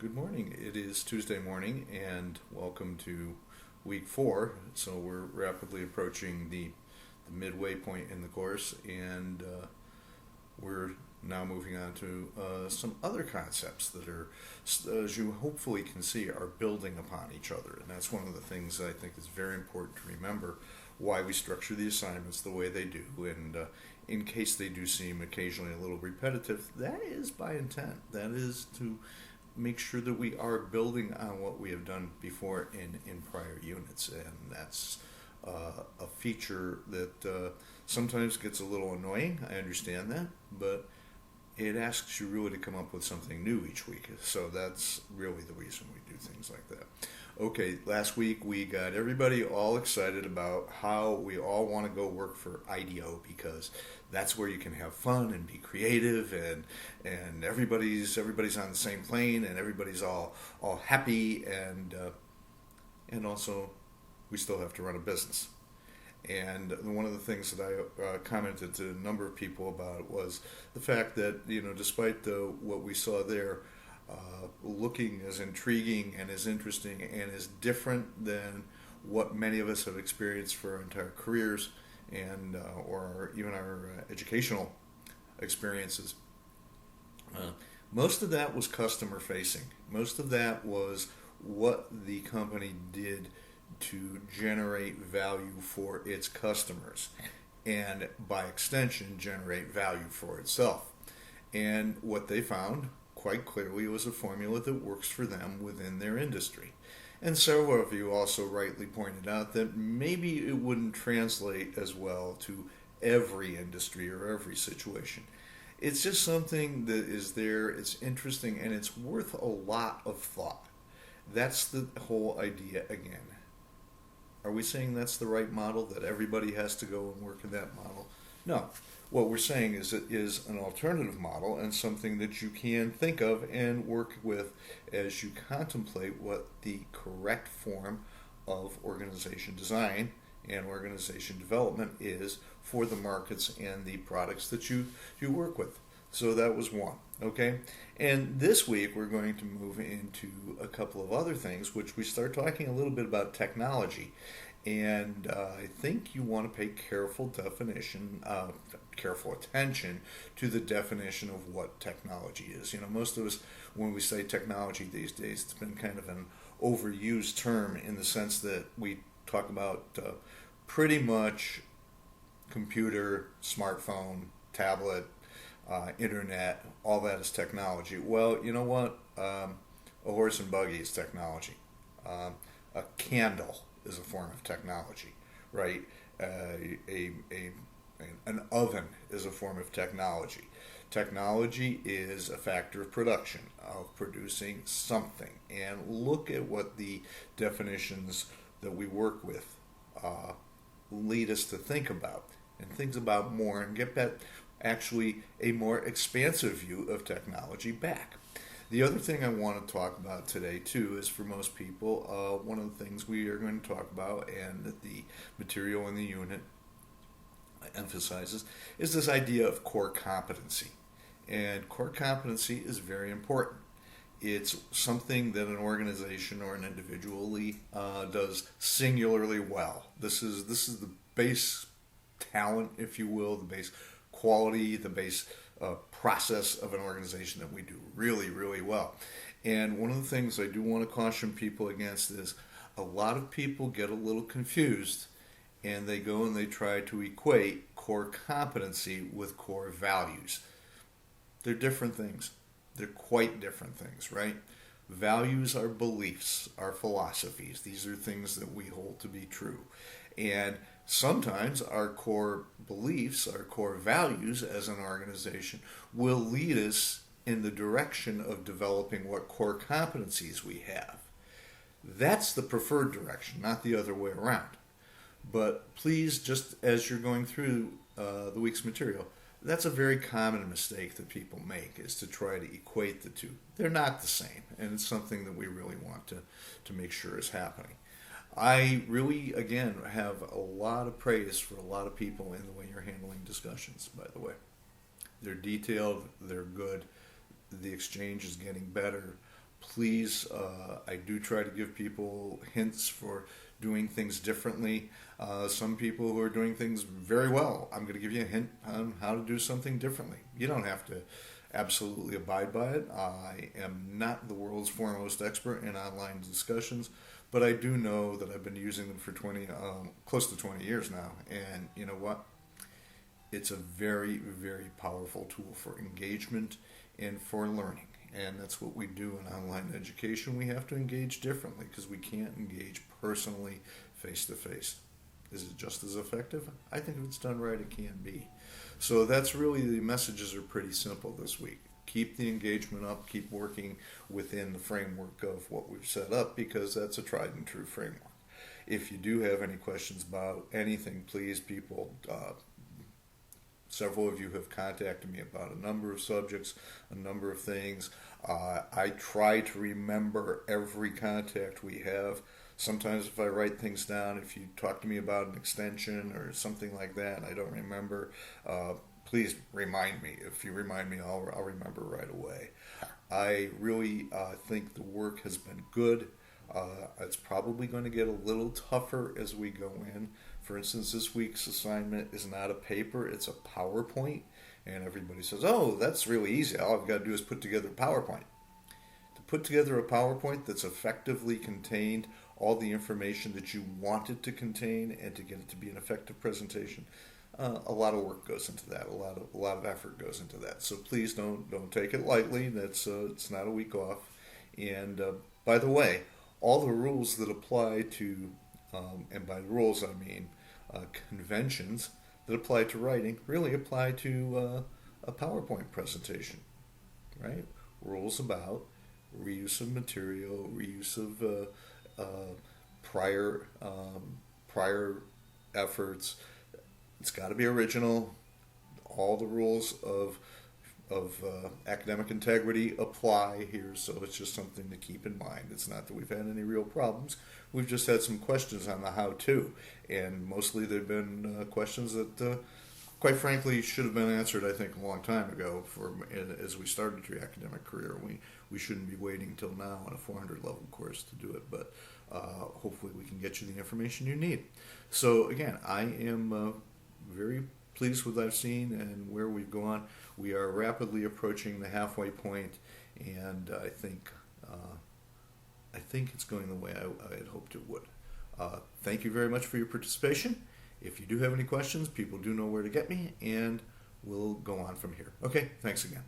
Good morning. It is Tuesday morning, and welcome to week 4. So we're rapidly approaching the midway point in the course, and we're now moving on to some other concepts that are, as you hopefully can see, are building upon each other. And that's one of the things that I think is very important to remember why we structure the assignments the way they do. And in case they do seem occasionally a little repetitive, that is by intent. That is to make sure that we are building on what we have done before in prior units. And that's a feature that sometimes gets a little annoying. I understand that, but it asks you really to come up with something new each week. So that's really the reason we do things like that. Okay, last week we got everybody all excited about how we all want to go work for IDEO because that's where you can have fun and be creative, and everybody's on the same plane, and everybody's all happy, and also we still have to run a business. And one of the things that I commented to a number of people about was the fact that, despite what we saw there, looking as intriguing and as interesting and as different than what many of us have experienced for our entire careers and or even our educational experiences. Most of that was customer facing. Most of that was what the company did to generate value for its customers and by extension generate value for itself. And what they found quite clearly was a formula that works for them within their industry. And several of you also rightly pointed out that maybe it wouldn't translate as well to every industry or every situation. It's just something that is there, it's interesting, and it's worth a lot of thought. That's the whole idea again. Are we saying that's the right model, that everybody has to go and work in that model? No. What we're saying is it is an alternative model and something that you can think of and work with as you contemplate what the correct form of organization design and organization development is for the markets and the products that you work with. So that was one. Okay? And this week we're going to move into a couple of other things, which we start talking a little bit about technology. And I think you want to pay careful attention to the definition of what technology is. Most of us, when we say technology these days, it's been kind of an overused term in the sense that we talk about pretty much computer, smartphone, tablet, internet, all that is technology. Well, you know what? A horse and buggy is technology. A candle is a form of technology, right? An oven is a form of technology. Technology is a factor of production, of producing something. And look at what the definitions that we work with lead us to think about, and think about more and get that actually a more expansive view of technology back. The other thing I want to talk about today, too, is for most people, one of the things we are going to talk about and that the material in the unit emphasizes is this idea of core competency. And core competency is very important. It's something that an organization or an individually does singularly well. This is the base talent, if you will, the base quality, the base process of an organization that we do really, really well. And one of the things I do want to caution people against is a lot of people get a little confused and they go and they try to equate core competency with core values. They're different things. They're quite different things, right? Values are beliefs, are philosophies. These are things that we hold to be true. And sometimes our core beliefs, our core values as an organization will lead us in the direction of developing what core competencies we have. That's the preferred direction, not the other way around. But please, just as you're going through the week's material, that's a very common mistake that people make, is to try to equate the two. They're not the same, and it's something that we really want to make sure is happening. I really, again, have a lot of praise for a lot of people in the way you're handling discussions, by the way. They're detailed, they're good, the exchange is getting better. Please, I do try to give people hints for doing things differently. Some people who are doing things very well, I'm going to give you a hint on how to do something differently. You don't have to absolutely abide by it. I am not the world's foremost expert in online discussions, but I do know that I've been using them for close to 20 years now. And you know what? It's a very, very powerful tool for engagement and for learning. And that's what we do in online education. We have to engage differently because we can't engage personally face to face. Is it just as effective? I think if it's done right, it can be. So that's really, the messages are pretty simple this week. Keep the engagement up, keep working within the framework of what we've set up, because that's a tried and true framework. If you do have any questions about anything, please, people, several of you have contacted me about a number of subjects, a number of things. I try to remember every contact we have. Sometimes if I write things down, if you talk to me about an extension or something like that, and I don't remember, please remind me. If you remind me, I'll remember right away. I really think the work has been good. It's probably going to get a little tougher as we go in. For instance, this week's assignment is not a paper, it's a PowerPoint. And everybody says, oh, that's really easy. All I've got to do is put together a PowerPoint. To put together a PowerPoint that's effectively contained all the information that you want it to contain and to get it to be an effective presentation, a lot of work goes into that. A lot of effort goes into that. So please don't take it lightly. That's it's not a week off. And by the way, all the rules that apply to, and by rules I mean conventions that apply to writing, really apply to a PowerPoint presentation, right? Rules about reuse of material, reuse of prior efforts. It's got to be original. All the rules of academic integrity apply here, so it's just something to keep in mind. It's not that we've had any real problems. We've just had some questions on the how-to, and mostly they've been questions that, quite frankly, should have been answered, I think, a long time ago. As we started your academic career, we shouldn't be waiting till now on a 400-level course to do it, but hopefully we can get you the information you need. So again, I am very pleased with what I've seen and where we've gone. We are rapidly approaching the halfway point, and I think it's going the way I had hoped it would. Thank you very much for your participation. If you do have any questions, people do know where to get me, and we'll go on from here. Okay, thanks again.